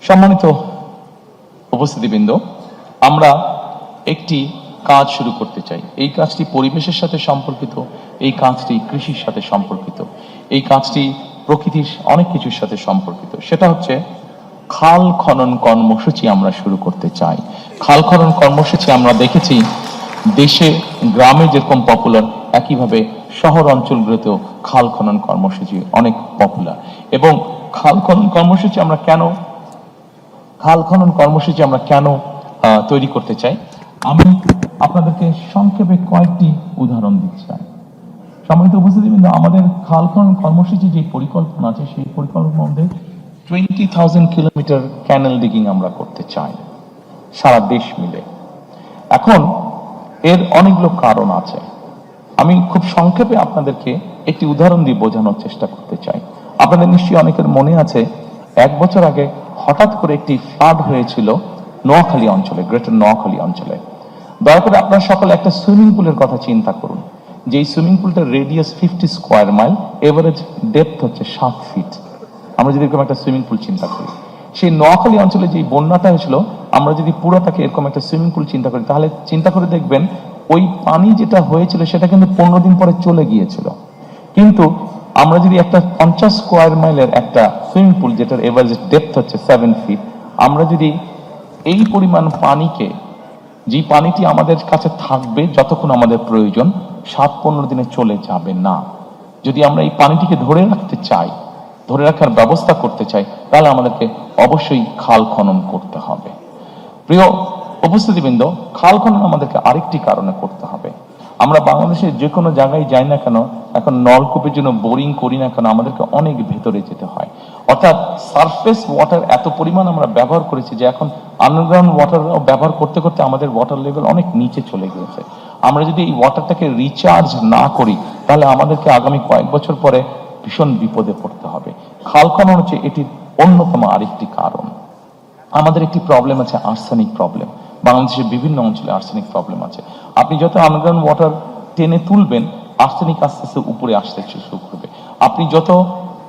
সম্মানিত উপস্থিতিবৃন্দ, আমরা একটি কাজ শুরু করতে চাই। এই কাজটি পরিবেশের সাথে সম্পর্কিত, এই কাজটি কৃষির সাথে সম্পর্কিত, এই কাজটি প্রকৃতির অনেক কিছুর সাথে সম্পর্কিত। সেটা হচ্ছে খাল খনন কর্মসূচি আমরা শুরু করতে চাই। খাল খনন কর্মসূচি আমরা দেখেছি দেশে গ্রামে যেরকম পপুলার, একইভাবে শহর অঞ্চলগুলোতেও খাল খনন কর্মসূচি অনেক পপুলার। এবং খাল খনন কর্মসূচি আমরা কেন তৈরি করতে চাই, আমি আপনাদেরকে সংক্ষেপে কয়েকটি উদাহরণ দিতে চাই। সম্মানিত উপস্থিতিবৃন্দ, আমাদের খাল খনন কর্মসূচি যে পরিকল্পনা আছে, সেই পরিকল্পনার মধ্যে 20,000 কিলোমিটার ক্যানেল ডিগিং আমরা করতে চাই সারা দেশ মিলে। এখন এর অনেকগুলো কারণ আছে। আমি খুব সংক্ষেপে আপনাদেরকে একটি উদাহরণ দিয়ে বোঝানোর চেষ্টা করতে চাই। আপনাদের নিশ্চয়ই অনেকের মনে আছে, 1 বছর আগে হঠাৎ করে একটি ফ্লাড হয়েছিল নোয়াখালী অঞ্চলে, গ্রেটার নোয়াখালী অঞ্চলে। দয়া করে আপনারা সকলে একটা সুইমিং পুলের কথা চিন্তা করুন, যে এই সুইমিং পুলটার radius 50 square mile, average depth হচ্ছে 7 ফিট। আমরা যদি এরকম একটা সুইমিং পুল চিন্তা করি, সেই নোয়াখালী অঞ্চলে যে বন্যাটা হয়েছিল, আমরা যদি পুরোটাকে এরকম একটা সুইমিং পুল চিন্তা করি, তাহলে চিন্তা করে দেখবেন ওই পানি যেটা হয়েছিল সেটা কিন্তু 15 দিন পরে চলে গিয়েছিল। কিন্তু আমরা যদি একটা 50 স্কোয়ার মাইলের একটা সুইমিং পুল, যেটার এভারেজ ডেপথ হচ্ছে 7 ফিট, আমরা যদি এই পরিমাণ পানিকে, যে পানিটি আমাদের কাছে থাকবে যতক্ষণ আমাদের প্রয়োজন, 7-15 দিনে চলে যাবে না। যদি আমরা এই পানিটিকে ধরে রাখতে চাই, ধরে রাখার ব্যবস্থা করতে চাই, তাহলে আমাদেরকে অবশ্যই খাল খনন করতে হবে। প্রিয় উপস্থিতিবৃন্দ, খাল খনন আমাদেরকে আরেকটি কারণে করতে হবে। আমরা বাংলাদেশের যে কোনো জায়গায় যাই না কেন, এখন নলকূপের জন্য বোরিং করি না কেন, আমাদেরকে অনেক ভেতরে যেতে হয়। অর্থাৎ সারফেস ওয়াটার এত পরিমাণ আমরা ব্যবহার করেছি যে এখন আন্ডারগ্রাউন্ড ওয়াটার ব্যবহার করতে করতে আমাদের ওয়াটার লেভেল অনেক নিচে চলে গিয়েছে। আমরা যদি এই ওয়াটারটাকে রিচার্জ না করি, তাহলে আমাদেরকে আগামী কয়েক বছর পরে ভীষণ বিপদে পড়তে হবে। খাল খনন হচ্ছে এটির অন্যতম আরেকটি কারণ। আমাদের একটি প্রবলেম আছে, আর্সেনিক প্রবলেম। বাংলাদেশের বিভিন্ন অঞ্চলে আর্সেনিক প্রবলেম আছে। আপনি যত আন্ডারগ্রাউন্ড ওয়াটার টেনে তুলবেন, আর্সেনিক আস্তে আস্তে উপরে আসতে শুরু করবে। আপনি যত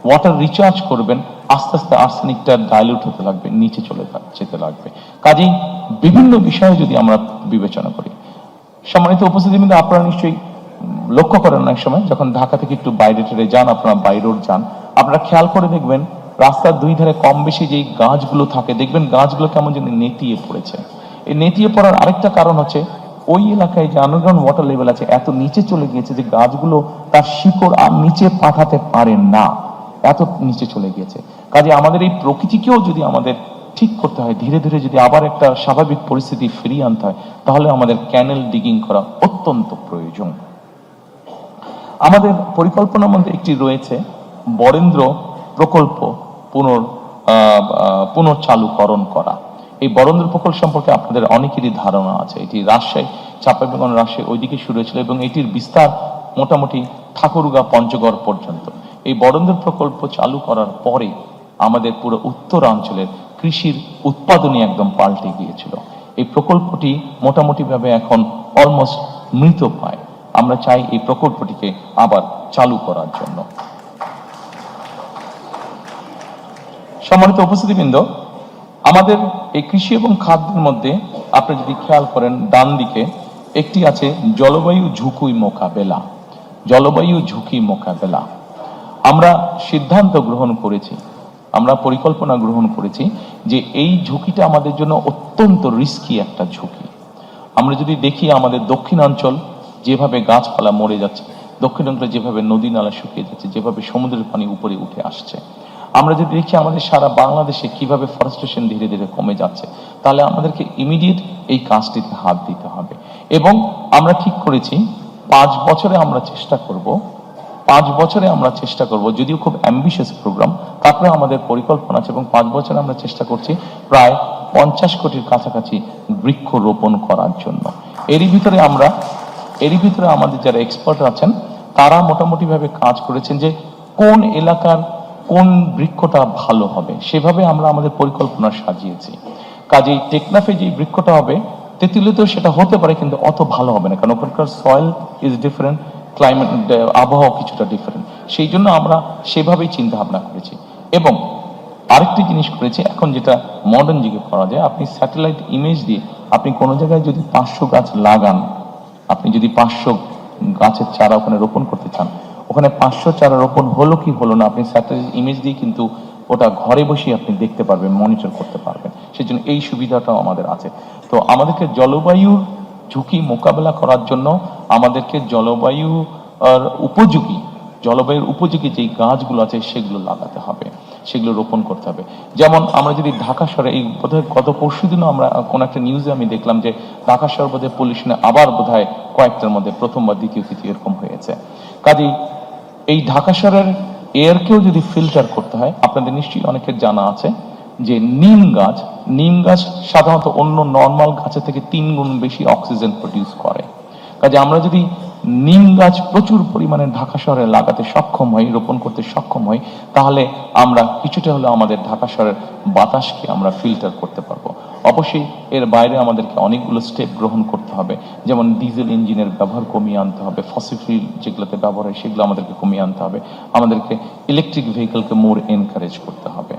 ওয়াটার রিচার্জ করবেন, আস্তে আস্তে আর্সেনিকটা ডাইলিউট হতে লাগবে, নিচে চলে যেতে লাগবে। কাজেই বিভিন্ন বিষয়ে যদি আমরা বিবেচনা করি, সম্মানিত উপস্থিতিবৃন্দ, আপনারা নিশ্চয়ই লক্ষ্য করেন অনেক সময় যখন ঢাকা থেকে একটু বাইরে টেরে যান, আপনারা বাই রোড যান, আপনারা খেয়াল করে দেখবেন রাস্তার দুই ধারে কম বেশি যেই গাছগুলো থাকে, দেখবেন গাছগুলো কেমন যেন নেতিয়ে পড়েছে। এই নেতিয়ে পড়ার আরেকটা কারণ হচ্ছে ওই এলাকায় যে আন্ডারগ্রাউন্ড ওয়াটার লেভেল আছে এত নিচে চলে গিয়েছে যে গাছগুলো তার শিকড় আর নিচে পাঠাতে পারে না, এত নিচে চলে গিয়েছে। কাজে আমাদের এই প্রকৃতিকেও যদি আমাদের ঠিক করতে হয়, ধীরে ধীরে যদি আবার একটা স্বাভাবিক পরিস্থিতি ফিরিয়ে আনতে হয়, তাহলে আমাদের ক্যানেল ডিগিং করা অত্যন্ত প্রয়োজন। আমাদের পরিকল্পনার মধ্যে একটি রয়েছে বরেন্দ্র প্রকল্প পুনর্চালুকরণ করা। এই বরেন্দ্র প্রকল্প সম্পর্কে আপনাদের অনেকেরই ধারণা আছে। এটি রাজশাহী, চাঁপাইনবাবগঞ্জ, রাজশাহী ওইদিকে শুরু হয়েছিল এবং এটির বিস্তার মোটামুটি ঠাকুরগাঁ, পঞ্চগড় পর্যন্ত। এই বরেন্দ্র প্রকল্প চালু করার পরে আমাদের পুরো উত্তরাঞ্চলের কৃষির উৎপাদনই একদম পাল্টে গিয়েছিল। এই প্রকল্পটি মোটামুটি ভাবে এখন অলমোস্ট মৃতপ্রায়। আমরা চাই এই প্রকল্পটিকে আবার চালু করার জন্য। সম্মানিত উপস্থিতিবৃন্দ, আমাদের এই কৃষি এবং খাদ্যের মধ্যে আপনি যদি খেয়াল করেন, ডান দিকে একটি আছে জলবায়ু ঝুঁকি মোকাবেলা। জলবায়ু ঝুঁকি মোকাবেলা আমরা সিদ্ধান্ত গ্রহণ করেছি, আমরা পরিকল্পনা গ্রহণ করেছি যে এই ঝুঁকিটা আমাদের জন্য অত্যন্ত রিস্কি একটা ঝুঁকি। আমরা যদি দেখি আমাদের দক্ষিণাঞ্চল যেভাবে গাছপালা মরে যাচ্ছে, দক্ষিণাঞ্চলে যেভাবে নদী নালা শুকিয়ে যাচ্ছে, যেভাবে সমুদ্রের পানি উপরে উঠে আসছে, আমরা যদি দেখি আমাদের সারা বাংলাদেশে কিভাবে ফরেস্টেশন ধীরে ধীরে কমে যাচ্ছে, তাহলে আমাদেরকে ইমিডিয়েট এই কাজটিতে হাত দিতে হবে। এবং আমরা ঠিক করেছি 5 বছরে আমরা চেষ্টা করব, 5 বছরে আমরা চেষ্টা করব, যদিও খুব অ্যাম্বিশিয়াস প্রোগ্রাম, তারপরে আমাদের পরিকল্পনা আছে এবং 5 বছরে আমরা চেষ্টা করছি প্রায় 50 কোটির কাছাকাছি বৃক্ষ রোপণ করার জন্য। এরই ভিতরে আমাদের যারা এক্সপার্ট আছেন তারা মোটামুটি ভাবে কাজ করেছেন যে কোন এলাকার কোন বৃক্ষটা ভালো হবে, সেভাবে আমরা আমাদের পরিকল্পনা সাজিয়েছি। কাজেই টেকনাফে যে বৃক্ষটা হবে, তেঁতুলিয়াতেও সেটা হতে পারে, কিন্তু অত ভালো হবে না, কারণ ওখানকার সয়েল ইজ ডিফারেন্ট, ক্লাইমেট, আবহাওয়া কিছুটা ডিফারেন্ট। সেই জন্য আমরা সেভাবেই চিন্তা ভাবনা করেছি। এবং আরেকটি জিনিস করেছে এখন, যেটা মডার্ন যুগে করা যায়, আপনি স্যাটেলাইট ইমেজ দিয়ে আপনি কোনো জায়গায় যদি 500 গাছ লাগান, আপনি যদি 500 গাছের চারা ওখানে রোপণ করতে চান, ওখানে 500 চারা রোপণ হলো কি হলো না আপনি স্যাটেলাইট ইমেজ দিয়ে কিন্তু ওটা ঘরে বসে আপনি দেখতে পারবেন, মনিটর করতে পারবেন। সেজন্য এই সুবিধাটাও আমাদের আছে। তো আমাদেরকে জলবায়ুর ঝুঁকি মোকাবেলা করার জন্য আমাদেরকে জলবায়ুর উপযোগী যেই গাছগুলো আছে সেগুলো লাগাতে হবে, সেগুলো রোপণ করতে হবে। যেমন আমরা যদি ঢাকা শহরে, এই বোধহয় গত পরশুদিনও আমরা কোন একটা নিউজে আমি দেখলাম যে ঢাকা শহর বোধহয় পলিউশনে আবার বোধহয় কয়েকটার মধ্যে প্রথম বা দ্বিতীয় তৃতীয় এরকম হয়েছে। কাজেই এই ঢাকা শহরের এয়ারকেও যদি ফিল্টার করতে হয়, আপনাদের নিশ্চয়ই অনেকের জানা আছে যে নিম গাছ সাধারণত অন্য নর্মাল গাছের থেকে 3 গুণ বেশি অক্সিজেন প্রডিউস করে। কাজে আমরা যদি নিম গাছ প্রচুর পরিমাণে ঢাকা শহরে লাগাতে সক্ষম হই, রোপণ করতে সক্ষম হই, তাহলে আমরা কিছুটা হলেও আমাদের ঢাকা শহরের বাতাসকে আমরা ফিল্টার করতে পারবো। অবশ্যই এর বাইরে আমাদেরকে অনেকগুলো স্টেপ গ্রহণ করতে হবে, যেমন ডিজেল ইঞ্জিনের ব্যবহার কমিয়ে আনতে হবে, ফসিল ফুয়েল যেগুলোতে ব্যবহার হয় সেগুলো আমাদেরকে কমিয়ে আনতে হবে, আমাদেরকে ইলেকট্রিক ভেহিকলকে মোর এনকারেজ করতে হবে।